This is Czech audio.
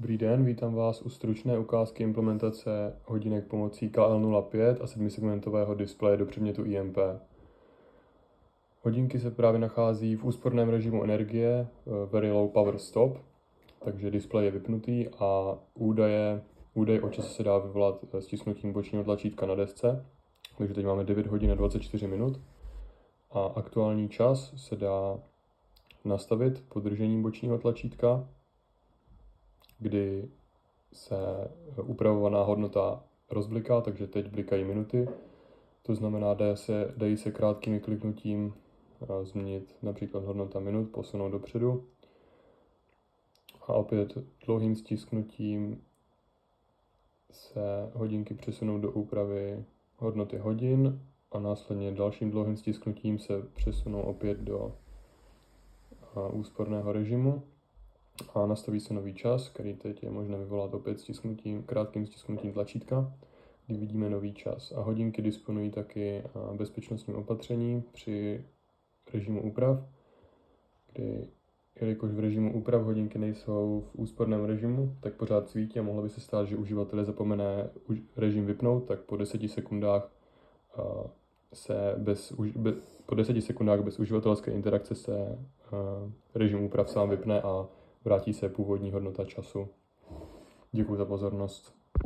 Dobrý den, vítám vás u stručné ukázky implementace hodinek pomocí KL05 a 7segmentového displeje do předmětu IMP. Hodinky se právě nachází v úsporném režimu energie Very Low Power Stop, takže displej je vypnutý a údaj o čase se dá vyvolat stisknutím bočního tlačítka na desce. Takže teď máme 9 hodin a 24 minut a aktuální čas se dá nastavit podržením bočního tlačítka, kdy se upravovaná hodnota rozbliká, takže teď blikají minuty. To znamená, dají se krátkým kliknutím změnit například hodnota minut, posunout dopředu. A opět dlouhým stisknutím se hodinky přesunou do úpravy hodnoty hodin a následně dalším dlouhým stisknutím se přesunou opět do úsporného režimu. A nastaví se nový čas, který teď je možné vyvolat opět krátkým stisknutím tlačítka, kdy vidíme nový čas. A hodinky disponují taky bezpečnostním opatřením při režimu úprav, kdy jelikož v režimu úprav hodinky nejsou v úsporném režimu, tak pořád svítí a mohlo by se stát, že uživatel zapomene režim vypnout, tak po 10 sekundách bez uživatelské interakce se režim úprav sám vypne a vrátí se původní hodnota času. Děkuji za pozornost.